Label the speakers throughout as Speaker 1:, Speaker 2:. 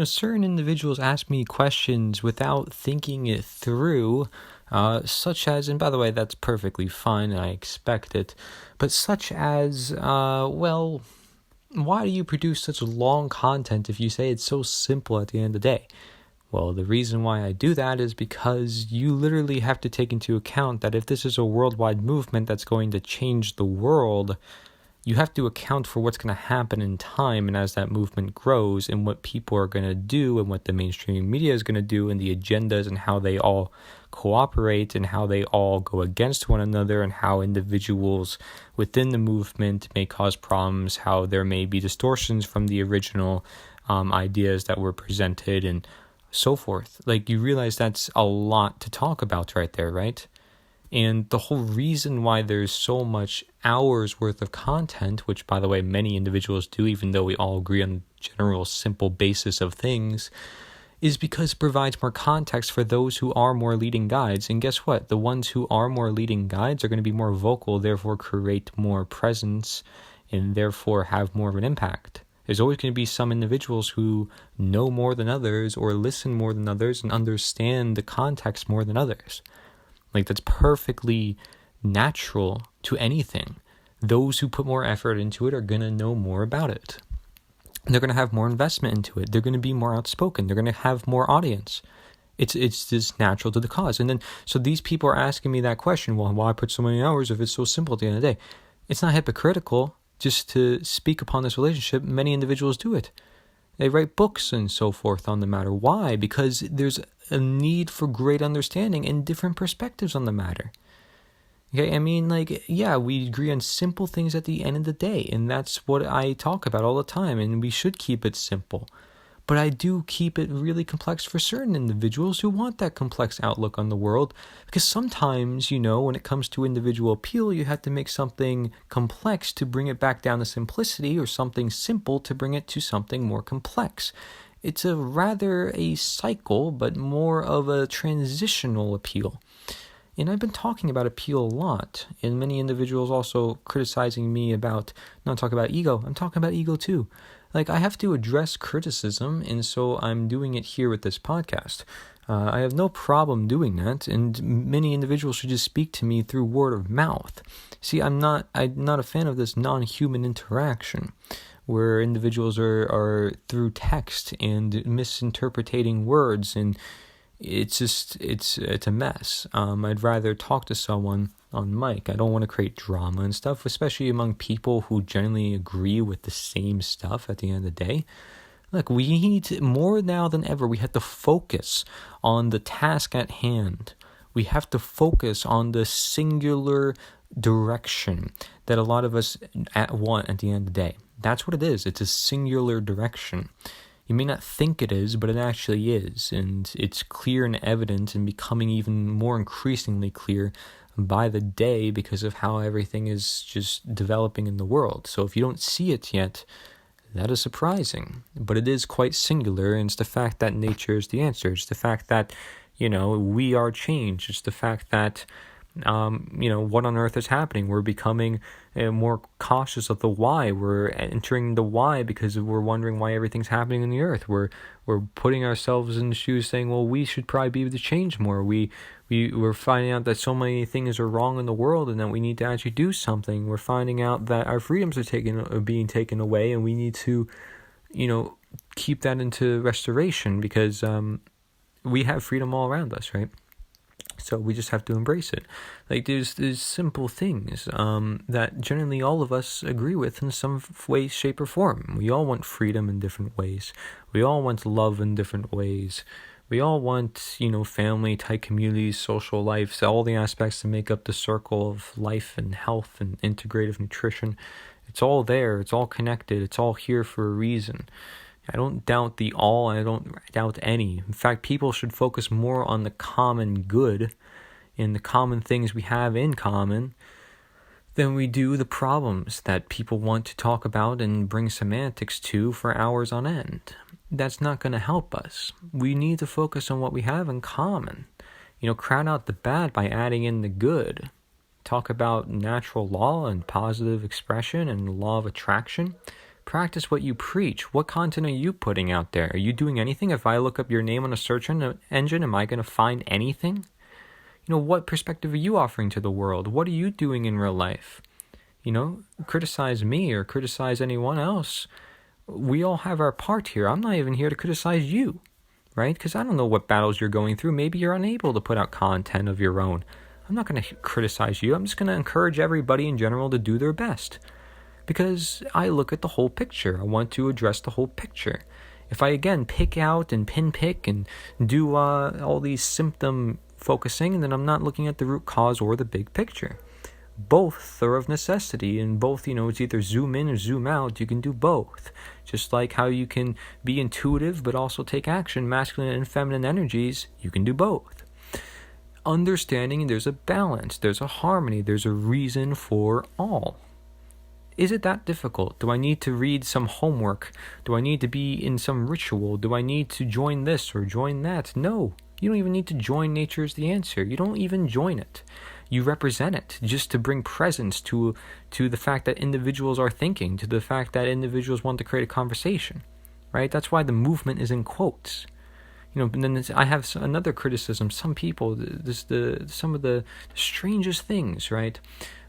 Speaker 1: Certain individuals ask me questions without thinking it through, such as, and by the way, that's perfectly fine, and I expect it, but such as, why do you produce such long content if you say it's so simple at the end of the day? Well, the reason why I do that is because you literally have to take into account that if this is a worldwide movement that's going to change the world, you have to account for what's going to happen in time and as that movement grows and what people are going to do and what the mainstream media is going to do and the agendas and how they all cooperate and how they all go against one another and how individuals within the movement may cause problems, how there may be distortions from the original ideas that were presented and so forth. Like, you realize that's a lot to talk about right there, right? And the whole reason why there's so much hours worth of content, which, by the way, many individuals do, even though we all agree on the general simple basis of things, is because it provides more context for those who are more leading guides. And guess what? The ones who are more leading guides are going to be more vocal, therefore create more presence, and therefore have more of an impact. There's always going to be some individuals who know more than others or listen more than others and understand the context more than others. Like, that's perfectly natural to anything. Those who put more effort into it are going to know more about it. They're going to have more investment into it. They're going to be more outspoken. They're going to have more audience. It's just natural to the cause. And then, so these people are asking me that question, well, why put so many hours if it's so simple at the end of the day? It's not hypocritical just to speak upon this relationship. Many individuals do it. They write books and so forth on the matter. Why? Because there's a need for great understanding and different perspectives on the matter. Okay, I mean, we agree on simple things at the end of the day, and that's what I talk about all the time, and we should keep it simple. But I do keep it really complex for certain individuals who want that complex outlook on the world, because sometimes, when it comes to individual appeal, you have to make something complex to bring it back down to simplicity, or something simple to bring it to something more complex. It's rather a cycle, but more of a transitional appeal. And I've been talking about appeal a lot, and many individuals also criticizing me about, not talking about ego, I'm talking about ego too. I have to address criticism, and so I'm doing it here with this podcast. I have no problem doing that, and many individuals should just speak to me through word of mouth. See, I'm not a fan of this non-human interaction, where individuals are through text and misinterpreting words, and it's a mess. I'd rather talk to someone on mic. I don't want to create drama and stuff, especially among people who generally agree with the same stuff at the end of the day. Look, we need to, more now than ever, we have to focus on the task at hand. We have to focus on the singular direction that a lot of us want at the end of the day. That's what it is. It's a singular direction. You may not think it is, but it actually is, and it's clear and evident and becoming even more increasingly clear by the day because of how everything is just developing in the world. So if you don't see it yet, that is surprising, but it is quite singular, and it's the fact that nature is the answer. It's the fact that, we are change. It's the fact that, what on earth is happening. We're becoming more cautious of the why. We're entering the why because we're wondering why everything's happening in the earth. We're putting ourselves in the shoes saying, well, we should probably be able to change more. We're finding out that so many things are wrong in the world and that we need to actually do something. We're finding out that our freedoms are being taken away, and we need to, keep that into restoration because we have freedom all around us, right? So we just have to embrace it. There's simple things that generally all of us agree with in some way, shape, or form. We all want freedom in different ways. We all want love in different ways. We all want, family, tight communities, social life, all the aspects that make up the circle of life and health and integrative nutrition. It's all there. It's all connected. It's all here for a reason. I don't doubt the all, I don't doubt any. In fact, people should focus more on the common good and the common things we have in common than we do the problems that people want to talk about and bring semantics to for hours on end. That's not going to help us. We need to focus on what we have in common. Crowd out the bad by adding in the good. Talk about natural law and positive expression and law of attraction. Practice what you preach. What content are you putting out there? Are you doing anything? If I look up your name on a search engine, am I going to find anything? What perspective are you offering to the world? What are you doing in real life? Criticize me or criticize anyone else. We all have our part here. I'm not even here to criticize you, right? Because I don't know what battles you're going through. Maybe you're unable to put out content of your own. I'm not going to criticize you. I'm just going to encourage everybody in general to do their best. Because I look at the whole picture. I want to address the whole picture. If I, again, pick out and pinpick and do all these symptom focusing, then I'm not looking at the root cause or the big picture. Both are of necessity, and both, it's either zoom in or zoom out. You can do both. Just like how you can be intuitive but also take action, masculine and feminine energies, you can do both. Understanding there's a balance, there's a harmony, there's a reason for all. Is it that difficult? Do I need to read some homework? Do I need to be in some ritual? Do I need to join this or join that? No, you don't even need to join nature is the answer. You don't even join it. You represent it just to bring presence to the fact that individuals are thinking, to the fact that individuals want to create a conversation, right? That's why the movement is in quotes. And then I have another criticism. Some people, some of the strangest things, right?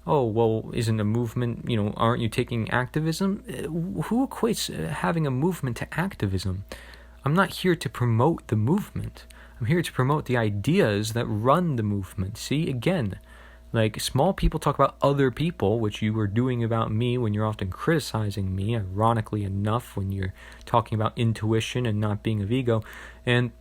Speaker 1: Oh, well, isn't a movement, aren't you taking activism? Who equates having a movement to activism? I'm not here to promote the movement. I'm here to promote the ideas that run the movement. See, again, like small people talk about other people, which you were doing about me when you're often criticizing me, ironically enough, when you're talking about intuition and not being of ego. And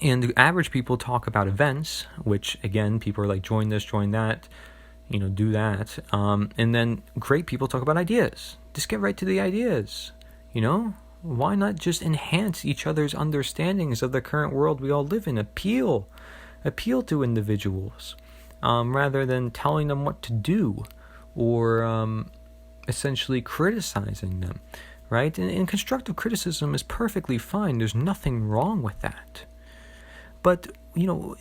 Speaker 1: the average people talk about events, which, again, people are like, join this, join that, do that. And then great people talk about ideas. Just get right to the ideas, Why not just enhance each other's understandings of the current world we all live in? Appeal to individuals, rather than telling them what to do or essentially criticizing them, right? And constructive criticism is perfectly fine. There's nothing wrong with that. But,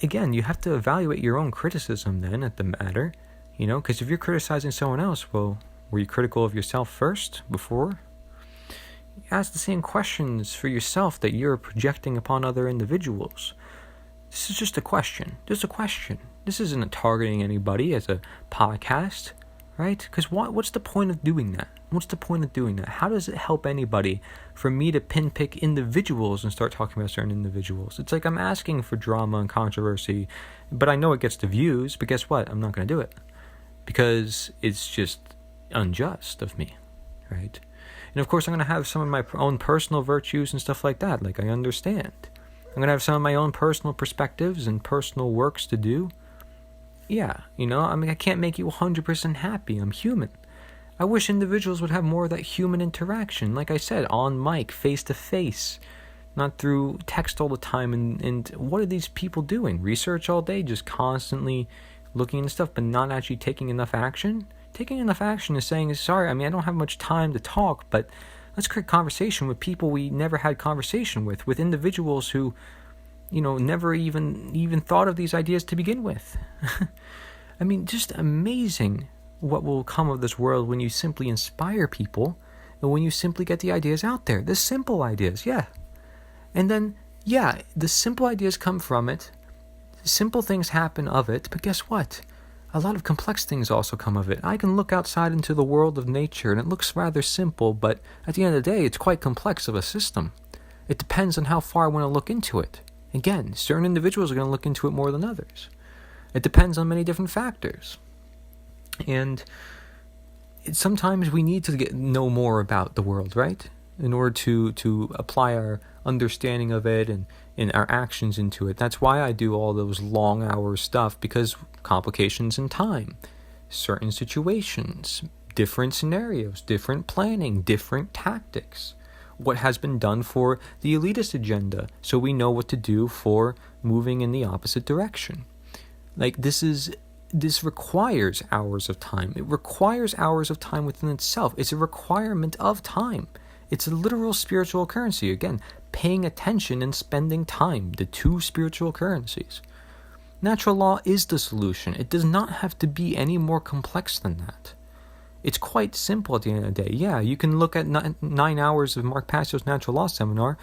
Speaker 1: again, you have to evaluate your own criticism then at the matter, because if you're criticizing someone else, well, were you critical of yourself first before? Ask the same questions for yourself that you're projecting upon other individuals. This is just a question. This isn't targeting anybody as a podcast, right? Because what's the point of doing that? How does it help anybody for me to pinpick individuals and start talking about certain individuals? It's like I'm asking for drama and controversy, but I know it gets the views, but guess what? I'm not going to do it because it's just unjust of me, right? And of course, I'm going to have some of my own personal virtues and stuff like that. Like, I understand. I'm going to have some of my own personal perspectives and personal works to do. Yeah, I can't make you 100% happy. I'm human. I wish individuals would have more of that human interaction. Like I said, on mic, face to face, not through text all the time. And what are these people doing? Research all day, just constantly looking into stuff, but not actually taking enough action? Taking enough action is saying, sorry, I don't have much time to talk, but let's create conversation with people we never had conversation with individuals who, never even thought of these ideas to begin with. Just amazing what will come of this world when you simply inspire people and when you simply get the ideas out there. The simple ideas, yeah. And then, yeah, the simple ideas come from it. Simple things happen of it, but guess what? A lot of complex things also come of it. I can look outside into the world of nature and it looks rather simple, but at the end of the day, it's quite complex of a system. It depends on how far I want to look into it. Again, certain individuals are going to look into it more than others. It depends on many different factors. And sometimes we need to know more about the world, right? In order to apply our understanding of it and our actions into it. That's why I do all those long hour stuff, because complications in time, certain situations, different scenarios, different planning, different tactics. What has been done for the elitist agenda, so we know what to do for moving in the opposite direction. Like, this requires hours of time. It requires hours of time within itself. It's a requirement of time. It's a literal spiritual currency. Again, paying attention and spending time, the two spiritual currencies. Natural law is the solution. It does not have to be any more complex than that. It's quite simple at the end of the day. Yeah, you can look at 9 hours of Mark Passio's Natural Law Seminar,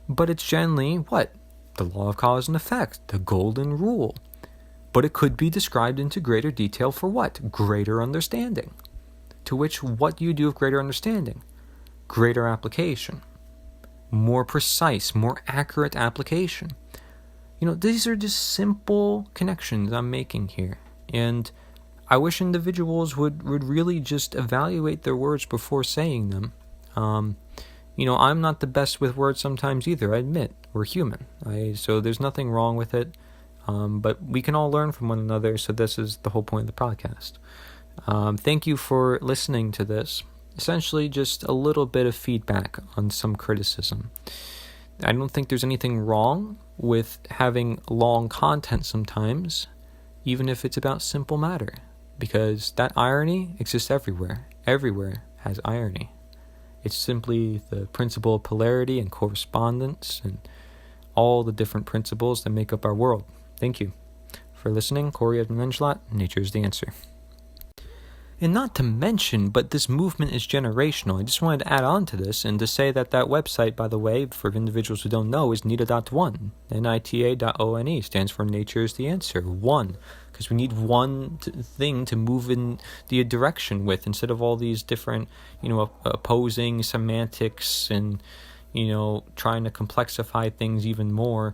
Speaker 1: but it's generally what? The law of cause and effect, the golden rule. But it could be described into greater detail for what? Greater understanding. To which, what do you do with greater understanding? Greater application. More precise, more accurate application. These are just simple connections I'm making here. And I wish individuals would really just evaluate their words before saying them. I'm not the best with words sometimes either, I admit. We're human. So there's nothing wrong with it. But we can all learn from one another, so this is the whole point of the podcast. Thank you for listening to this. Essentially, just a little bit of feedback on some criticism. I don't think there's anything wrong with having long content sometimes, even if it's about simple matter, because that irony exists everywhere. Everywhere has irony. It's simply the principle of polarity and correspondence and all the different principles that make up our world. Thank you for listening. Cory, Edmund, Endrulat, Nature is the Answer. And not to mention, but this movement is generational. I just wanted to add on to this and to say that website, by the way, for individuals who don't know, is nita.one. NITA.one stands for Nature is the Answer. One. Because we need one thing to move in the direction with, instead of all these different, opposing semantics and, trying to complexify things even more.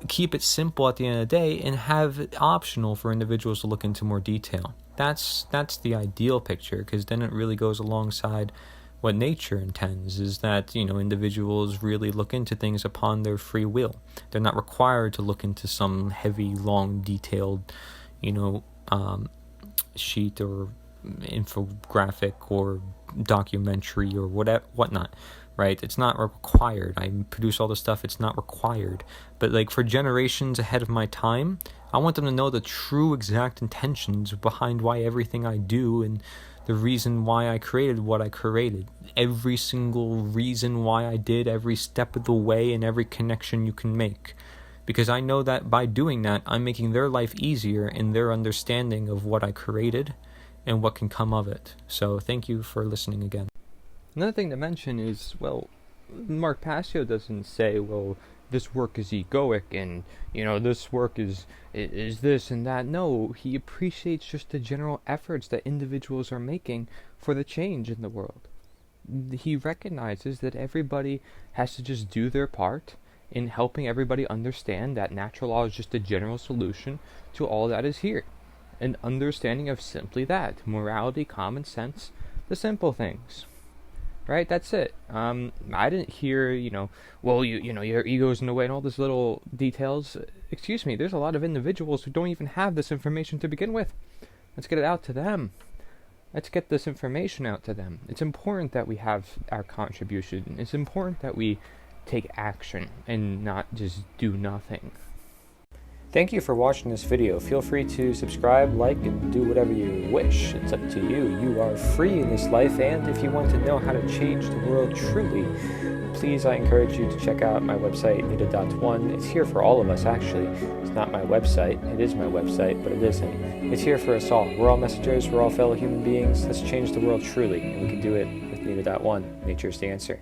Speaker 1: Keep it simple at the end of the day and have it optional for individuals to look into more detail. That's the ideal picture, because then it really goes alongside what nature intends, is that, individuals really look into things upon their free will. They're not required to look into some heavy, long, detailed, sheet or infographic or documentary or whatnot. Right? It's not required. I produce all this stuff. It's not required. But for generations ahead of my time, I want them to know the true exact intentions behind why everything I do and the reason why I created what I created. Every single reason why I did every step of the way and every connection you can make. Because I know that by doing that, I'm making their life easier in their understanding of what I created and what can come of it. So thank you for listening again. Another thing to mention is, Mark Passio doesn't say, this work is egoic and, this work is this and that. No, he appreciates just the general efforts that individuals are making for the change in the world. He recognizes that everybody has to just do their part in helping everybody understand that natural law is just a general solution to all that is here. An understanding of simply that, morality, common sense, the simple things. Right, that's it. I didn't hear, your ego's in the way and all these little details. Excuse me, there's a lot of individuals who don't even have this information to begin with. Let's get it out to them. Let's get this information out to them. It's important that we have our contribution. It's important that we take action and not just do nothing. Thank you for watching this video. Feel free to subscribe, like, and do whatever you wish. It's up to you. You are free in this life, and if you want to know how to change the world truly, please, I encourage you to check out my website, nita.one. It's here for all of us, actually. It's not my website. It is my website, but it isn't. It's here for us all. We're all messengers. We're all fellow human beings. Let's change the world truly, and we can do it with nita.one. Nature is the Answer.